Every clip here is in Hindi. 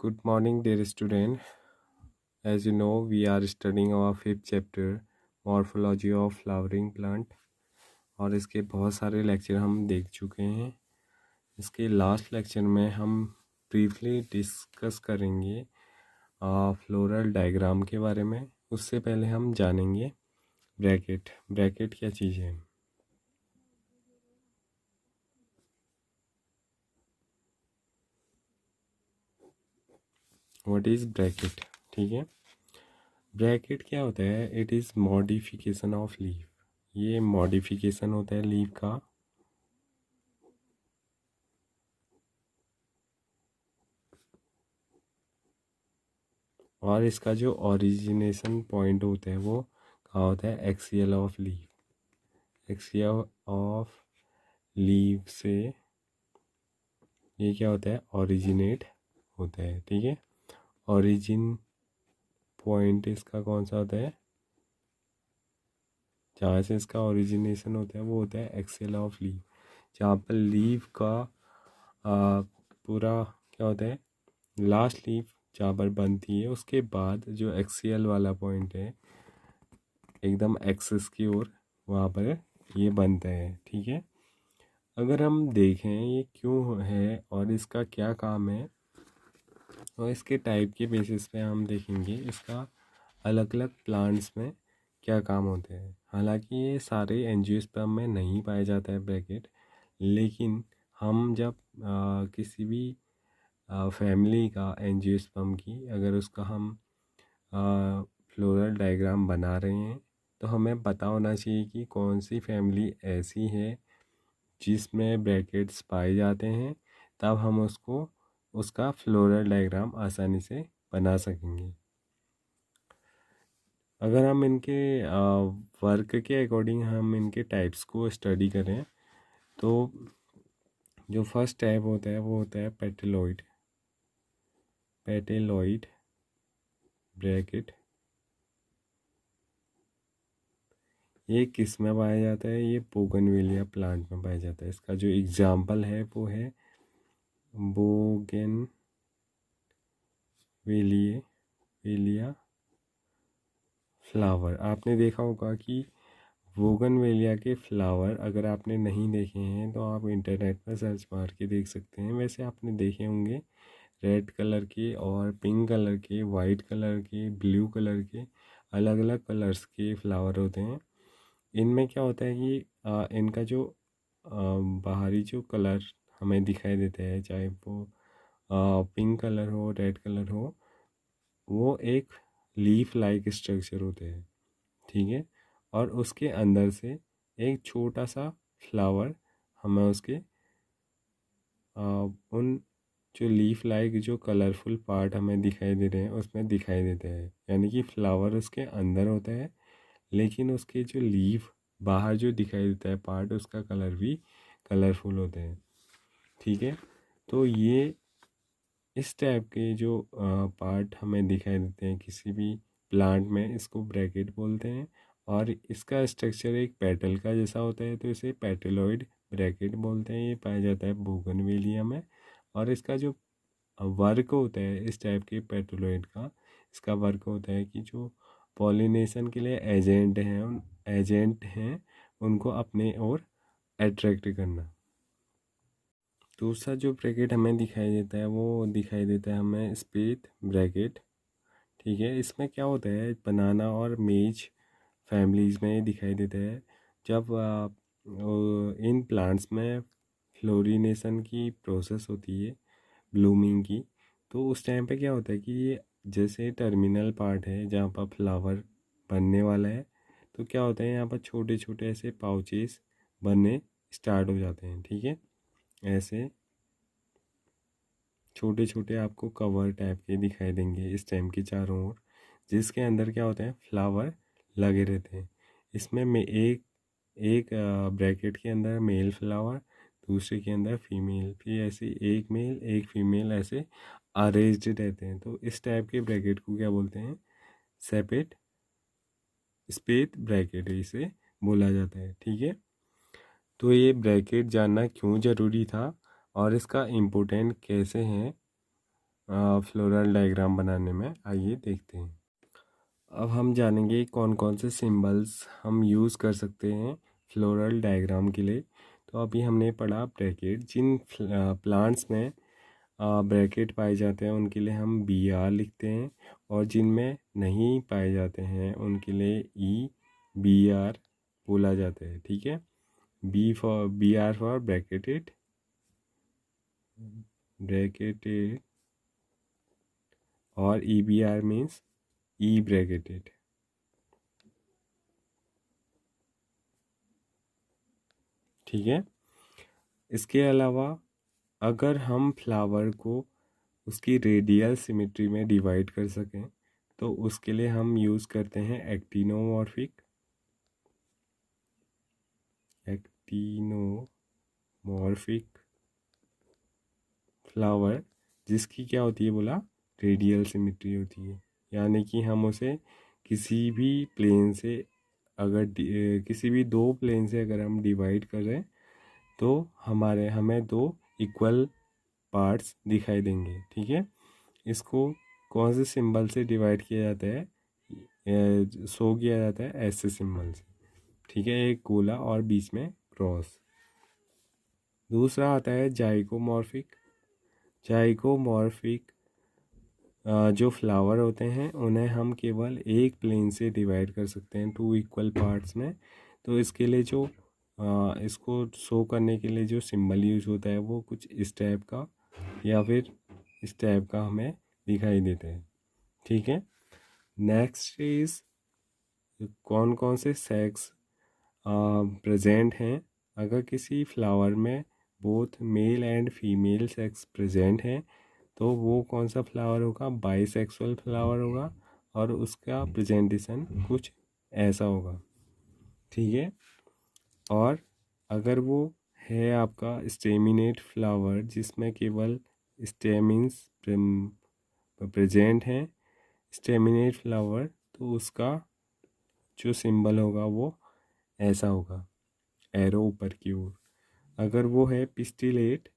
Good morning, dear student. As you know, we are studying our fifth chapter, Morphology of Flowering Plant. और इसके बहुत सारे लेक्चर हम देख चुके हैं। इसके लास्ट लेक्चर में हम ब्रीफली डिस्कस करेंगे फ्लोरल डायग्राम के बारे में। उससे पहले हम जानेंगे ब्रैकेट। ब्रैकेट क्या चीज़ है? What is bracket? ठीक है, ब्रैकेट क्या होता है? It is modification of leaf. ये मॉडिफिकेशन होता है लीफ का। और इसका जो ओरिजिनेशन पॉइंट होता है वो कहाँ होता है? Axial of leaf. Axial of leaf से ये क्या होता है? ओरिजिनेट होता है। ठीक है, ओरिजिन पॉइंट इसका कौन सा होता है? जहाँ से इसका ओरिजिनेशन होता है वो होता है एक्सियल ऑफ लीफ। जहाँ पर लीफ का पूरा क्या होता है? लास्ट लीफ जहाँ पर बनती है उसके बाद जो एक्सियल वाला पॉइंट है एकदम एक्सिस की ओर, वहाँ पर ये बनता है। ठीक है, अगर हम देखें ये क्यों है और इसका क्या काम है और इसके टाइप के बेसिस पे हम देखेंगे इसका अलग अलग प्लांट्स में क्या काम होते हैं। हालांकि ये सारे एंजियोस्पर्म में नहीं पाया जाता है ब्रैकेट, लेकिन हम जब किसी भी फैमिली का एंजियोस्पर्म की अगर उसका हम फ्लोरल डायग्राम बना रहे हैं तो हमें पता होना चाहिए कि कौन सी फैमिली ऐसी है जिसमें ब्रैकेट्स पाए जाते हैं, तब हम उसका फ्लोरल डायग्राम आसानी से बना सकेंगे। अगर हम इनके वर्क के अकॉर्डिंग हम इनके टाइप्स को स्टडी करें तो जो फर्स्ट टाइप होता है वो होता है पेटेलॉइड। पेटेलॉइड ब्रैकेट ये किस में पाया जाता है? ये बोगनवेलिया प्लांट में पाया जाता है। इसका जो एग्जाम्पल है वो है बोगनवेलिया फ्लावर। आपने देखा होगा कि बोगनवेलिया के फ्लावर अगर आपने नहीं देखे हैं तो आप इंटरनेट पर सर्च मार के देख सकते हैं। वैसे आपने देखे होंगे रेड कलर के और पिंक कलर के, वाइट कलर के, ब्लू कलर के, अलग अलग कलर्स के फ्लावर होते हैं। इनमें क्या होता है कि इनका जो बाहरी जो कलर हमें दिखाई देता है, चाहे वो पिंक कलर हो, रेड कलर हो, वो एक लीफ लाइक स्ट्रक्चर होते हैं। ठीक है, और उसके अंदर से एक छोटा सा फ्लावर हमें उसके उन जो लीफ लाइक जो कलरफुल पार्ट हमें दिखाई दे रहे हैं उसमें दिखाई देते हैं। यानी कि फ्लावर उसके अंदर होता है लेकिन उसके जो लीफ बाहर जो दिखाई देता है पार्ट, उसका कलर भी कलरफुल होते हैं। ठीक है, तो ये इस टाइप के जो पार्ट हमें दिखाई देते हैं किसी भी प्लांट में, इसको ब्रैकेट बोलते हैं। और इसका स्ट्रक्चर एक पेटल का जैसा होता है तो इसे पेटेलॉइड ब्रैकेट बोलते हैं। ये पाया जाता है बोगनवेलिया में। और इसका जो वर्क होता है इस टाइप के पेटेलॉइड का, इसका वर्क होता है कि जो पॉलिनेशन के लिए एजेंट हैं उनको अपने ओर अट्रैक्ट करना। दूसरा जो ब्रैकेट हमें दिखाई देता है वो दिखाई देता है हमें स्पेथ ब्रैकेट। ठीक है, इसमें क्या होता है? बनाना और मेज फैमिलीज़ में दिखाई देता है। जब इन प्लांट्स में फ्लोरिनेशन की प्रोसेस होती है, ब्लूमिंग की, तो उस टाइम पे क्या होता है कि ये जैसे टर्मिनल पार्ट है जहाँ पर फ्लावर बनने वाला है, तो क्या होता है यहाँ पर छोटे छोटे ऐसे पाउचेस बनने स्टार्ट हो जाते हैं। ठीक है, ऐसे छोटे छोटे आपको कवर टाइप के दिखाई देंगे स्टेम के चारों ओर, जिसके अंदर क्या होता है? फ्लावर लगे रहते हैं। इसमें में एक एक ब्रैकेट के अंदर मेल फ्लावर, दूसरे के अंदर फीमेल, फिर ऐसे एक मेल एक फीमेल ऐसे अरेंज्ड रहते हैं। तो इस टाइप के ब्रैकेट को क्या बोलते हैं? सेपेट स्पेथ ब्रैकेट इसे बोला जाता है। ठीक है, तो ये ब्रैकेट जानना क्यों ज़रूरी था और इसका इम्पोर्टेंट कैसे है फ्लोरल डायग्राम बनाने में। आइए देखते हैं। अब हम जानेंगे कौन कौन से सिंबल्स हम यूज़ कर सकते हैं फ्लोरल डायग्राम के लिए। तो अभी हमने पढ़ा ब्रैकेट। जिन प्लांट्स में ब्रैकेट पाए जाते हैं उनके लिए हम बी आर लिखते हैं, और जिनमें नहीं पाए जाते हैं उनके लिए ई बी आर बोला जाता है। ठीक है, बी आर फॉर ब्रैकेटेड और E B R means E bracketed. ठीक है, इसके अलावा अगर हम फ्लावर को उसकी रेडियल सिमेट्री में डिवाइड कर सकें तो उसके लिए हम यूज़ करते हैं एक्टिनोमॉर्फिक फ्लावर, जिसकी क्या होती है बोला, रेडियल सिमेट्री होती है। यानी कि हम उसे किसी भी प्लेन से अगर किसी भी दो प्लेन से अगर हम डिवाइड कर रहे हैं तो हमें दो इक्वल पार्ट्स दिखाई देंगे। ठीक है, इसको कौन से सिंबल से डिवाइड किया जाता है, शो किया जाता है ऐसे सिंबल से। ठीक है, एक गोला और बीच में क्रॉस। दूसरा आता है जाइगोमॉर्फिक। जाइगोमॉर्फिक जो फ्लावर होते हैं उन्हें हम केवल एक प्लेन से डिवाइड कर सकते हैं टू इक्वल पार्ट्स में। तो इसके लिए जो इसको शो करने के लिए जो सिंबल यूज होता है वो कुछ इस टाइप का या फिर इस टाइप का हमें दिखाई देता है। ठीक है, नेक्स्ट इज कौन कौन से सेक्स प्रेजेंट हैं। अगर किसी फ्लावर में both male and female sex present हैं तो वो कौन सा फ्लावर होगा, बाइसेक्सुअल फ्लावर होगा, और उसका प्रेजेंटेशन कुछ ऐसा होगा। ठीक है, और अगर वो है आपका स्टेमिनेट फ्लावर जिसमें केवल स्टेमिन्स प्रेजेंट हैं, स्टेमिनेट फ्लावर, तो उसका जो सिंबल होगा वो ऐसा होगा, एरो ऊपर की ओर। अगर वो है पिस्टिलेट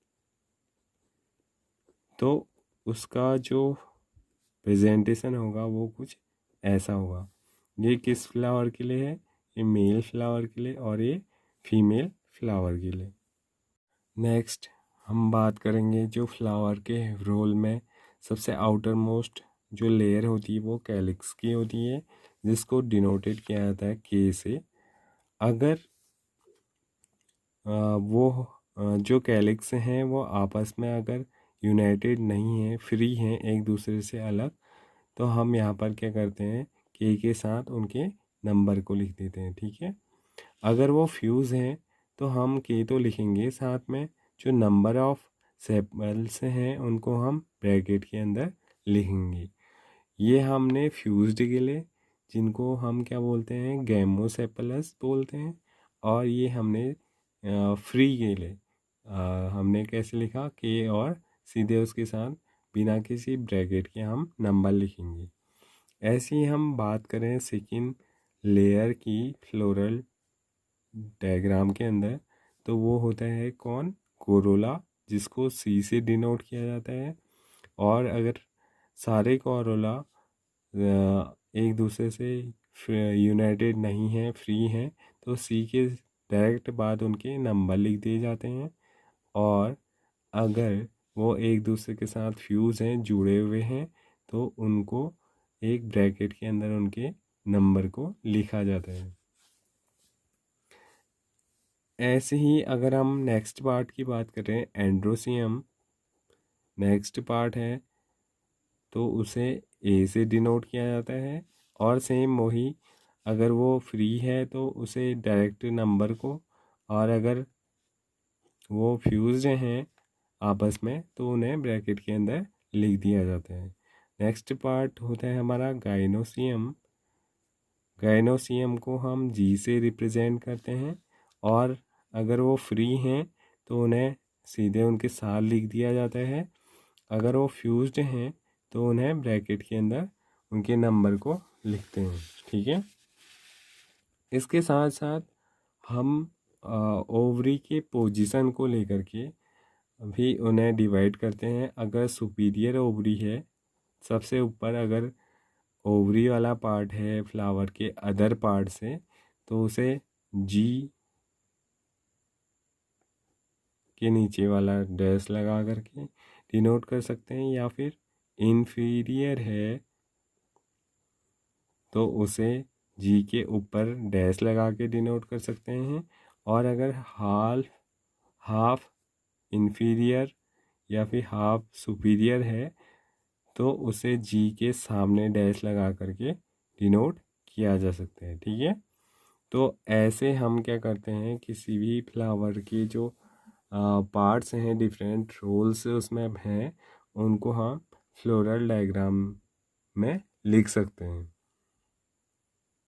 तो उसका जो प्रेजेंटेशन होगा वो कुछ ऐसा होगा। ये किस फ्लावर के लिए है, ये मेल फ्लावर के लिए और ये फीमेल फ्लावर के लिए। नेक्स्ट हम बात करेंगे जो फ्लावर के रोल में सबसे आउटर मोस्ट जो लेयर होती है वो कैलिक्स की होती है, जिसको डिनोटेड किया जाता है के से। अगर वो जो कैलिक्स हैं वो आपस में अगर यूनाइटेड नहीं है, फ्री हैं एक दूसरे से अलग, तो हम यहाँ पर क्या करते हैं, के साथ उनके नंबर को लिख देते हैं। ठीक है, अगर वो फ्यूज़ हैं तो हम के तो लिखेंगे, साथ में जो नंबर ऑफ सेपल्स हैं उनको हम ब्रैकेट के अंदर लिखेंगे। ये हमने फ्यूज्ड के लिए, जिनको हम क्या बोलते हैं, गैमोसेपलस बोलते हैं। और ये हमने फ्री के लिए हमने कैसे लिखा, के और सीधे उसके साथ बिना किसी ब्रैकेट के हम नंबर लिखेंगे। ऐसे ही हम बात करें सेकंड लेयर की फ्लोरल डायग्राम के अंदर, तो वो होता है कौन, कोरोला, जिसको सी से डिनोट किया जाता है। और अगर सारे कोरोला एक दूसरे से यूनाइटेड नहीं हैं, फ्री हैं, तो सी के डायरेक्ट बाद उनके नंबर लिख दिए जाते हैं। और अगर वो एक दूसरे के साथ फ्यूज़ हैं, जुड़े हुए हैं, तो उनको एक ब्रैकेट के अंदर उनके नंबर को लिखा जाता है। ऐसे ही अगर हम नेक्स्ट पार्ट की बात करें, एंड्रोसियम नेक्स्ट पार्ट है, तो उसे ए से डिनोट किया जाता है। और सेम वही, अगर वो फ्री है तो उसे डायरेक्ट नंबर को, और अगर वो फ्यूज्ड हैं आपस में तो उन्हें ब्रैकेट के अंदर लिख दिया जाता है। नेक्स्ट पार्ट होता है हमारा गाइनोसियम। गाइनोसियम को हम जी से रिप्रेजेंट करते हैं, और अगर वो फ्री हैं तो उन्हें सीधे उनके साथ लिख दिया जाता है। अगर वो फ्यूज्ड हैं तो उन्हें ब्रैकेट के अंदर उनके नंबर को लिखते हैं। ठीक है, इसके साथ साथ हम ओवरी के पोजीशन को लेकर के अभी उन्हें डिवाइड करते हैं। अगर सुपीरियर ओवरी है, सबसे ऊपर अगर ओवरी वाला पार्ट है फ्लावर के अदर पार्ट से, तो उसे जी के नीचे वाला डैश लगा करके डिनोट कर सकते हैं, या फिर इन्फीरियर है तो उसे जी के ऊपर डैश लगा के डिनोट कर सकते हैं। और अगर हाफ इन्फीरियर या फिर हाफ सुपीरियर है तो उसे जी के सामने डैश लगा करके डिनोट किया जा सकता है। ठीक है, तो ऐसे हम क्या करते हैं, किसी भी फ्लावर के जो पार्ट्स हैं, डिफरेंट रोल्स उसमें हैं, उनको हम फ्लोरल डायग्राम में लिख सकते हैं।